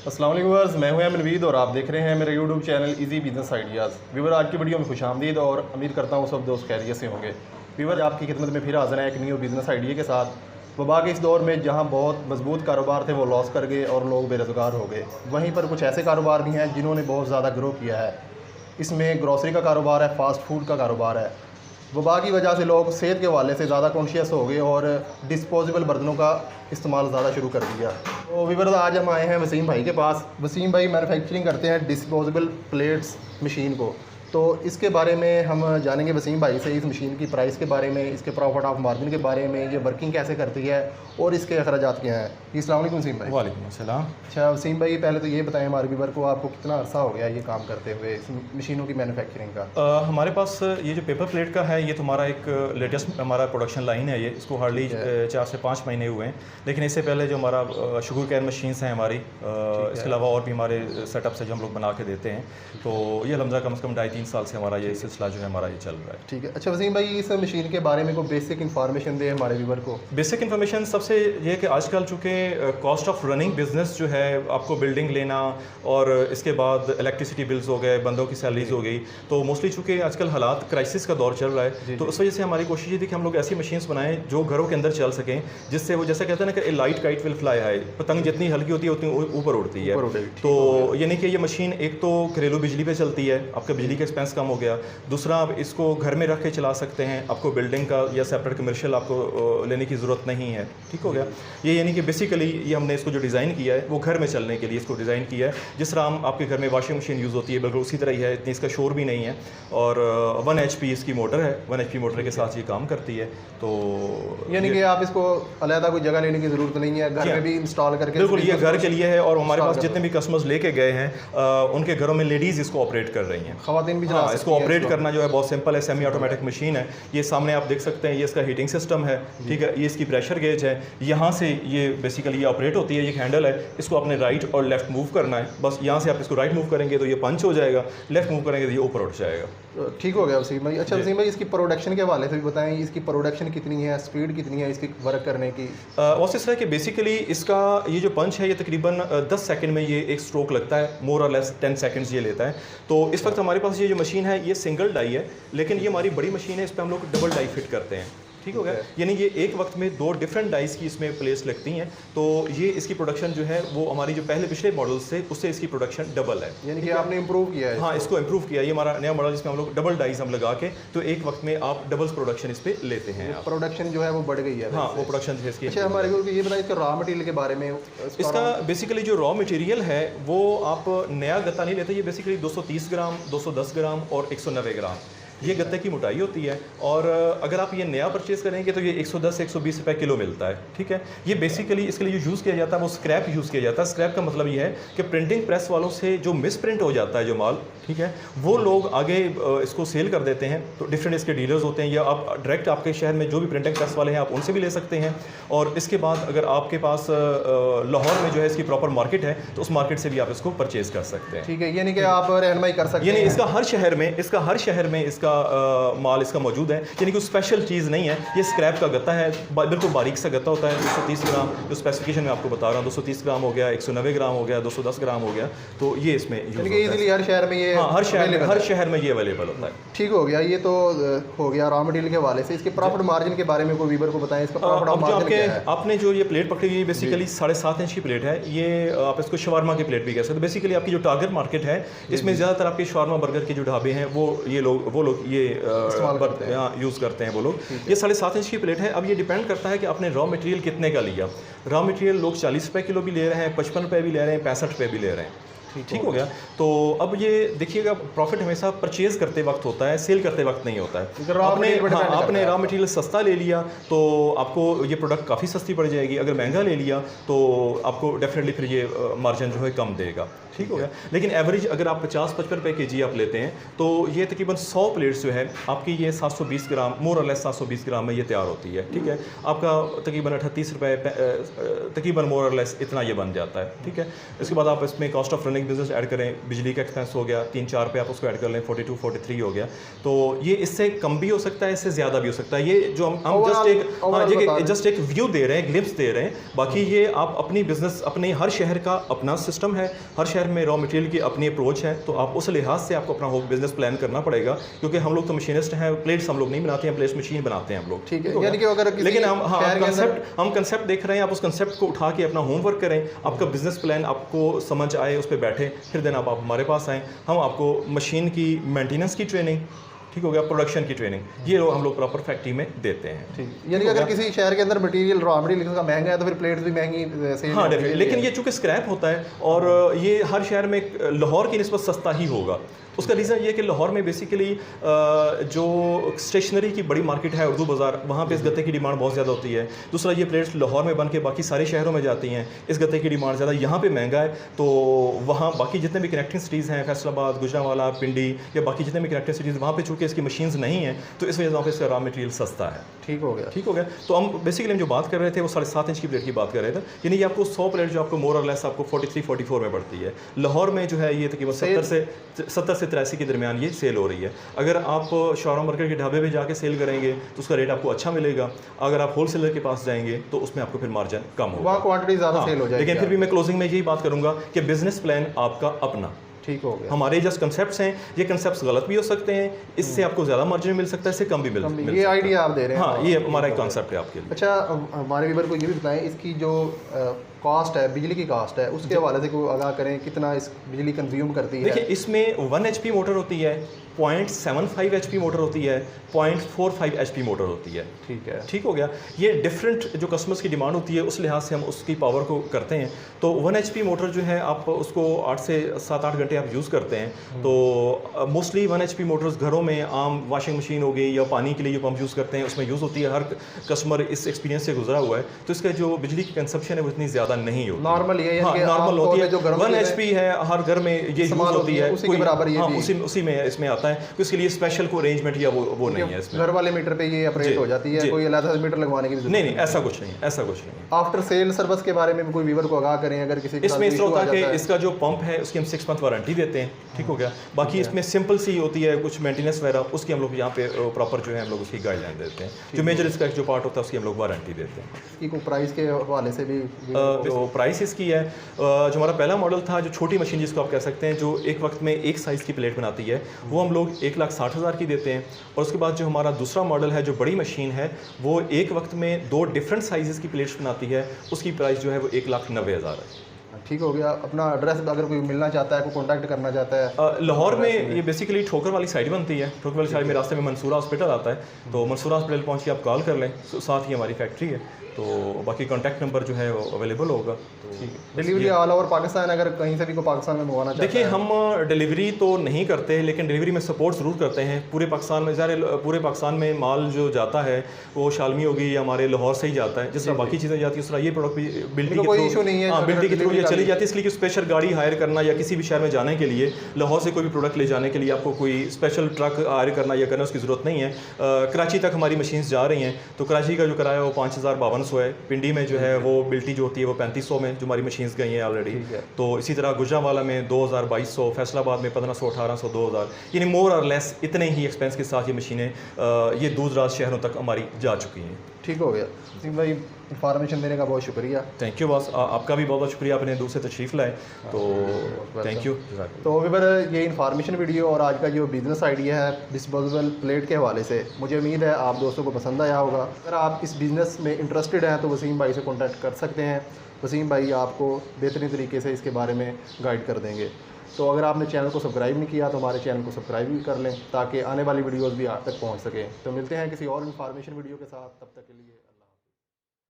अस्सलाम वालेकुम व्यूअर्स, मैं हूं मनवीद और आप देख रहे हैं मेरा YouTube channel easy business ideas. Viewer, आज की वीडियो में खुशामदीद और उम्मीद करता हूं सब दोस्त खैरियत से होंगे। व्यूअर, आपकी खिदमत में फिर हाजिर है एक न्यू बिज़नेस आइडिया के साथ। वबा के इस दौर में जहां बहुत मजबूत कारोबार थे वो लॉस कर गए और लोग बेरोज़गार हो गए, वहीं पर कुछ ऐसे कारोबार भी हैं जिन्होंने बहुत ज़्यादा ग्रो किया है। इसमें ग्रॉसरी का कारोबार है, फ़ास्ट फूड का कारोबार है। वबा की वजह से लोग सेहत के हवाले से ज़्यादा कॉन्शियस हो गए और डिस्पोजेबल बर्तनों का इस्तेमाल ज़्यादा शुरू कर दिया। तो व्यूअर्स, आज हम आए हैं वसीम भाई के पास। वसीम भाई मैन्युफैक्चरिंग करते हैं डिस्पोजेबल प्लेट्स मशीन को, तो इसके बारे में हम जानेंगे वसीम भाई से, इस मशीन की प्राइस के बारे में, इसके प्रॉफिट ऑफ मार्जिन के बारे में, ये वर्किंग कैसे करती है और इसके अखराजात क्या हैं। अस्सलाम वालेकुम वसीम भाई। वालेकुम अस्सलाम। अच्छा वसीम भाई, पहले तो ये बताएं हमारे व्यूअर को, आपको कितना अरसा हो गया ये काम करते हुए इस मशीनों की मैन्युफैक्चरिंग का? हमारे पास ये जो पेपर प्लेट का है, ये तो हमारा एक लेटेस्ट हमारा प्रोडक्शन लाइन है। ये इसको हार्डली 4 से 5 महीने हुए हैं, लेकिन इससे पहले जो हमारा शुगर कैन मशीन्स हैं हमारी, इसके अलावा और भी हमारे सेटअप से जो हम लोग बना के देते हैं, तो ये अलहमदा कम से कम 2.5-3 साल से हमारा ये सिलसिला जो है हमारा ये चल रहा है। ठीक है। अच्छा वसीम भाई, इस मशीन के बारे में कोई बेसिक इन्फॉर्मेशन दे हमारे व्यूअर को। बेसिक इन्फॉर्मेशन सबसे ये है कि आजकल चूँकि कॉस्ट ऑफ रनिंग बिजनेस जो है, आपको बिल्डिंग लेना और इसके बाद इलेक्ट्रिसिटी बिल्स हो गए, बंदों की सैलरीज हो गई, तो मोस्टली चूँकि आजकल हालात क्राइसिस का दौर चल रहा है, तो उस वजह से हमारी कोशिश ये थी कि हम लोग ऐसी मशीन्स बनाएं जो घरों के अंदर चल सकें, जिससे वो जैसा कहते हैं ना कि light kite will fly high, पतंग जितनी हल्की होती है उतनी ऊपर उड़ती है। तो यानी कि ये मशीन एक तो घरेलू बिजली पे चलती है, आपका बिजली का एक्सपेंस कम हो गया। दूसरा, आप इसको घर में रख के चला सकते हैं, आपको बिल्डिंग का या सेपरेट कमर्शियल आपको लेने की ज़रूरत नहीं है। ठीक हो गया। ये यानी कि बेसिकली ये हमने इसको जो डिज़ाइन किया है वो घर में चलने के लिए इसको डिज़ाइन किया है। जिस तरह हम आपके घर में वॉशिंग मशीन यूज़ होती है, बिल्कुल उसी तरह ही है, इतनी इसका शोर भी नहीं है। और 1 HP इसकी मोटर है, 1 HP मोटर के साथ ये काम करती है। तो यानी कि आप इसको अलग कोई जगह लेने की ज़रूरत नहीं है, घर में भी इंस्टॉल करके। बिल्कुल, ये घर के लिए है। और हमारे पास जितने भी कस्टमर्स लेके गए हैं, उनके घरों में लेडीज़ इसको ऑपरेट कर रही हैं, ख़वातीन भी। हाँ, इसको ऑपरेट करना जो है बहुत सिंपल है, सेमी ऑटोमेटिक मशीन है। ये सामने आप देख सकते हैं, ये इसका हीटिंग सिस्टम है। ठीक है, ये इसकी प्रेशर गेज है, यहाँ से ये बेसिकली ये ऑपरेट होती है। ये हैंडल है, इसको आपने राइट और लेफ्ट मूव करना है। बस यहाँ से आप इसको राइट मूव करेंगे तो ये पंच हो जाएगा, लेफ्ट मूव करेंगे तो ये ऊपर उठ जाएगा। ठीक हो गया वसीम भाई। अच्छा वसीम भाई, इसकी प्रोडक्शन के हवाले से भी बताएं, इसकी प्रोडक्शन कितनी है, स्पीड कितनी है इसकी वर्क करने की? उस इस तरह कि बेसिकली इसका ये जो पंच है, ये तकरीबन 10 सेकंड में ये एक स्ट्रोक लगता है, मोर और लेस 10 सेकंड्स ये लेता है। तो इस वक्त हमारे पास ये जो मशीन है ये सिंगल डाई है, लेकिन ये हमारी बड़ी मशीन है, इस पर हम लोग डबल डाई फिट करते हैं। ठीक हो गया। यानी ये एक वक्त में 2 डिफरेंट डाइस की इसमें प्लेस लगती हैं, तो ये इसकी प्रोडक्शन जो है वो हमारी जो पिछले मॉडल्स थे उससे इसकी प्रोडक्शन डबल है। यानी कि आपने इंप्रूव किया है? हाँ, इसको इंप्रूव किया। ये हमारा नया मॉडल जिसमें हम लोग डबल डाइस हम लगा के, तो एक वक्त में आप डबल प्रोडक्शन इस पर लेते हैं। प्रोडक्शन जो है वो बढ़ गई है। हाँ, वो प्रोडक्शन जो है इसकी। अच्छा, हमारे को ये बताइए इसका रॉ मटेरियल के बारे में। इसका बेसिकली जो रॉ मटेरियल है वो आप नया गत्ता नहीं लेते, ये बेसिकली 230 ग्राम, 210 ग्राम और 190 ग्राम ये गत्ते की मोटाई होती है। और अगर आप ये नया परचेज़ करेंगे तो ये 110 से 120 रुपये किलो मिलता है। ठीक है। ये बेसिकली इसके लिए जो यूज़ किया जाता है वो स्क्रैप यूज़ किया जाता है। स्क्रैप का मतलब ये है कि प्रिंटिंग प्रेस वालों से जो मिस प्रिंट हो जाता है जो माल, ठीक है, वो लोग आगे इसको सेल कर देते हैं। तो डिफरेंट इसके डीलर्स होते हैं, या आप डायरेक्ट आपके शहर में जो भी प्रिंटिंग प्रेस वाले हैं आप उनसे भी ले सकते हैं। और इसके बाद अगर आपके पास लाहौर में जो है इसकी प्रॉपर मार्केट है तो उस मार्केट से भी आप इसको परचेज़ कर सकते हैं। ठीक है, यानी कि आप रहनुमाई कर सकते हैं। यानी इसका हर शहर में इसका माल इसका मौजूद है, यानी कि स्पेशल चीज़ नहीं है। ये स्क्रैप का गत्ता है, बिल्कुल बारीक सा गत्ता होता है। 230 ग्राम जो स्पेसिफिकेशन में आपको बता रहा हूँ, 230 ग्राम हो गया, 190 ग्राम हो गया, 210 ग्राम हो गया। तो ये इसमें इजीली हर शहर में ये, हाँ, हर शहर में ये अवेलेबल होता है। ठीक हो गया। ये तो हो गया रॉ मटेरियल के हवाले से। इसके प्रॉफिट मार्जिन के बारे में कोई व्यूअर को बताएं, इसका प्रॉफिट मार्जिन क्या है? आपने जो ये प्लेट पकड़ी हुई है बेसिकली 7.5 इंच की प्लेट है। ये आप इसको शवारमा की प्लेट भी कह सकते हैं। बेसिकली आपकी जो टारगेट मार्केट है, इसमें ज़्यादातर आपके शवारमा बर्गर के जो ढाबे हैं वो लोग ये यूज़ करते हैं वो लोग। ये 7.5 इंच की प्लेट है। अब ये डिपेंड करता है कि आपने रॉ मटेरियल कितने का लिया। रॉ मटेरियल लोग 40 रुपये किलो भी ले रहे हैं, 55 रुपये भी ले रहे हैं, 65 रुपये भी ले रहे हैं। ठीक हो गया। तो अब ये देखिएगा, प्रॉफिट हमेशा परचेज करते वक्त होता है, सेल करते वक्त नहीं होता है। आपने रॉ मटेरियल सस्ता ले लिया तो आपको ये प्रोडक्ट काफ़ी सस्ती पड़ जाएगी। अगर महंगा ले लिया तो आपको डेफिनेटली फिर ये मार्जिन जो है कम देगा। ठीक हो गया। लेकिन एवरेज अगर आप 50-55 रुपये kg आप लेते हैं तो ये तकरीबन 100 प्लेट्स जो है आपकी ये 720 ग्राम, मोर और लेस 720 ग्राम में ये तैयार होती है। ठीक है। आपका तकरीबन 38 रुपये तकरीबन मोर और लेस इतना ये बन जाता है। ठीक है। इसके बाद आप इसमें cost of running online business add करें, बिजली का एक्सपेंस हो गया 3-4 पे आप उसको ऐड कर लें, 42-43 हो गया। तो ये इससे कम भी हो सकता है, इससे ज़्यादा भी हो सकता है। ये जो हम जस्ट एक व्यू दे रहे हैं, ग्लिम्स दे रहे हैं। बाकी ये आप अपनी बिजनेस, अपने हर शहर का अपना सिस्टम है, हर शहर में रॉ मटेरियल की अपनी अप्रोच है। तो आप उस लिहाज से आपको अपना होम बिजनेस प्लान करना पड़ेगा, क्योंकि हम लोग तो मशीनिस्ट हैं, प्लेट्स हम लोग नहीं बनाते हैं, प्लेट्स मशीन बनाते हैं हम लोग। ठीक है, यानी कि अगर लेकिन हम कंसेप्ट देख रहे हैं, आप उस कंसेप्ट को उठा के अपना होमवर्क करें, आपका बिजनेस प्लान आपको समझ आए, उस पर बैठे, फिर देन आप हमारे पास आएँ, हम आपको मशीन की मेंटेनेंस की ट्रेनिंग, ठीक हो गया, प्रोडक्शन की ट्रेनिंग, ये हम लोग प्रॉपर फैक्ट्री में देते हैं। ठीक, यानी कि अगर किसी शहर के अंदर मटेरियल रॉ मटेरियल का महंगा है तो फिर प्लेट्स भी महंगी सेल। हाँ डेफिनेटली, लेकिन ये चूँकि स्क्रैप होता है और ये हर शहर में लाहौर की निस्बत सस्ता ही होगा। उसका रीज़न ये कि लाहौर में बेसिकली जो स्टेशनरी की बड़ी मार्केट है, उर्दू बाज़ार, वहाँ पे इस गत्ते की डिमांड बहुत ज़्यादा होती है। दूसरा, ये प्लेट्स लाहौर में बन के बाकी सारे शहरों में जाती हैं, इस गत्ते की डिमांड ज़्यादा, यहाँ पे महंगा है। तो वहाँ बाकी जितने भी कनेक्टिंग सिटीज़ हैं, फैसलाबाद, गुजरांवाला, पिंडी या बाकी जितने भी कनेक्टिंग सिटीज़, वहाँ पे चूँकि इसकी मशीन्स नहीं हैं, तो इस वजह से वहाँ पे इसका रॉ मटेरियल सस्ता है। ठीक हो गया, ठीक हो गया। तो हम बेसिकली हम जो बात कर रहे थे वो 7.5 इंच की प्लेट की बात कर रहे थे, यानी ये आपको 100 प्लेट जो आपको मोर और लेस आपको 43-44 में पड़ती है। लाहौर में जो है ये तकरीबन 70 से 83 के दरमियान ये सेल हो रही है। अगर आप शॉर्मा मार्केट के ढाबे पे जाके सेल करेंगे तो उसका रेट आपको अच्छा मिलेगा। अगर आप होलसेलर के पास जाएंगे तो उसमें आपको फिर मार्जिन कम होगा, वहाँ क्वांटिटी ज़्यादा सेल हो जाएगी। लेकिन फिर भी मैं क्लोजिंग में यही बात करूँगा कि बिजनेस प्लान आपका अपना। ठीक हो गया। हमारे जस्ट कंसेप्ट्स हैं, ये कंसेप्ट्स गलत भी हो सकते हैं, इससे आपको ज़्यादा मार्जिन मिल सकता है, इससे कम भी मिल सकता है। ये आइडिया आप दे रहे हैं। हाँ, ये हमारा एक कॉन्सेप्ट है आपके लिए। अच्छा, हमारे व्यूअर को ये भी बताएं, इसकी जो कॉस्ट है, बिजली की कॉस्ट है, उसके हवाले से कोई आगाह करें, कितना इस बिजली कंज्यूम करती है। देखिए, इसमें 1 HP मोटर होती है, 0.75 HP मोटर होती है, 0.45 HP मोटर होती है। ठीक है, ठीक हो गया। ये डिफरेंट जो कस्टमर्स की डिमांड होती है उस लिहाज से हम उसकी पावर को करते हैं। तो 1 HP मोटर जो है आप उसको 8 से 7-8 घंटे आप यूज़ करते हैं। तो मोस्टली 1 HP मोटर्स घरों में आम वॉशिंग मशीन हो गई या पानी के लिए जो पंप यूज़ करते हैं उसमें यूज़ होती है। हर कस्टमर इस एक्सपीरियंस से गुजरा हुआ है, तो इसका जो बिजली की कंजप्शन है वो इतनी ज़्यादा नहीं होती। नॉर्मल ये हाँ, नॉर्मल होती है, जो 1 HP है, हर घर में ये यूज़ होती है, उसी के बराबर ये भी उसी में इसमें आता है। तो इसके लिए स्पेशल कोई अरेंजमेंट या वो नहीं है इसमें। घर वाले मीटर पे ये ऑपरेट हो जाती है, कोई अलग से मीटर लगवाने की जरूरत नहीं, ऐसा कुछ नहीं, ऐसा कुछ नहीं। आफ्टर सेल सर्विस के बारे में कोई व्यूअर को आगाह करें, अगर किसी इसमें इस तरह होता है कि इसका जो पंप है उसकी हम 6 मंथ वारंटी देते हैं। ठीक हो गया। बाकी इसमें सिंपल सी होती है कुछ मेंटेनेंस वगैरह, उसकी हम लोग यहाँ पे प्रॉपर जो है हम लोग उसकी गाइडलाइन देते हैं। जो मेजर इसका जो पार्ट होता है उसकी हम लोग वारंटी देते हैं। इसकी कोई प्राइस के हवाले से भी जो प्राइस इसकी है, जो हमारा पहला मॉडल था, जो छोटी मशीन जिसको आप कह सकते हैं, जो एक वक्त में एक साइज़ की प्लेट बनाती है, वो हम लोग 1,60,000 की देते हैं। और उसके बाद जो हमारा दूसरा मॉडल है, जो बड़ी मशीन है, वो एक वक्त में 2 डिफरेंट साइज़ की प्लेट्स बनाती है, उसकी प्राइस जो है वो 1,90,000 है। ठीक हो गया। अपना एड्रेस अगर कोई मिलना चाहता है, कोई कांटेक्ट करना चाहता है। लाहौर में ये बेसिकली ठोकर वाली साइड बनती है। ठोकर वाली साइड में रास्ते में मंसूरा हॉस्पिटल आता है, तो मंसूरा हॉस्पिटल पहुंच के आप कॉल कर लें, साथ ही हमारी फैक्ट्री है। तो बाकी कॉन्टैक्ट नंबर जो है वो अवेलेबल होगा। ठीक है। डिलीवरी ऑल ओवर पाकिस्तान, अगर कहीं से भी को पाकिस्तान में मंगवाना चाहता है? देखिए, हम डिलीवरी तो नहीं करते, लेकिन डिलीवरी में सपोर्ट ज़रूर करते हैं। पूरे पाकिस्तान में पूरे पाकिस्तान में माल जो जाता है वो शालमी होगी या हमारे लाहौर से ही जाता है। जिस तरह बाकी चीज़ें जाती है उस तरह ये प्रोडक्ट भी बिल्टी के थ्रू चली जाती है। इसलिए कि स्पेशल गाड़ी हायर करना या किसी भी शहर में जाने के लिए लाहौर से कोई भी प्रोडक्ट ले जाने के लिए आपको कोई स्पेशल ट्रक हायर करना या करना उसकी ज़रूरत नहीं है। कराची तक हमारी मशीन्स जा रही हैं, तो कराची का जो किराया वो 5,500 है। पिंडी में जो है वो बिल्टी जो होती है वो 3500 में जो हमारी मशीन्स गई हैं ऑलरेडी। तो इसी तरह गुजरांवाला में 2,000-2,200, फैसलाबाद में 1,500-1,800, 2,000, यानी मोर और लेस इतने ही एक्सपेंस के साथ ये मशीनें ये दूर दराज शहरों तक हमारी जा चुकी हैं। ठीक हो गया। सिंह भाई, इंफॉर्मेशन देने का बहुत शुक्रिया। थैंक यू बॉस, आपका भी बहुत बहुत शुक्रिया, आपने दूर से तशरीफ़ लाए, तो थैंक यू। तो अभी ये इन्फॉर्मेशन वीडियो और आज का जो बिज़नेस आइडिया है डिस्पोजेबल प्लेट के हवाले से, मुझे उम्मीद है आप दोस्तों को पसंद आया होगा। अगर आप इस बिज़नेस में इंटरेस्टेड हैं तो वसीम भाई से कॉन्टैक्ट कर सकते हैं। वसीम भाई आपको बेहतरीन तरीके से इसके बारे में गाइड कर देंगे। तो अगर आपने चैनल को सब्सक्राइब नहीं किया तो हमारे चैनल को सब्सक्राइब भी कर लें, ताकि आने वाली वीडियोज़ भी आप तक पहुँच सकें। तो मिलते हैं किसी और इन्फॉर्मेशन वीडियो के साथ, तब तक के लिए।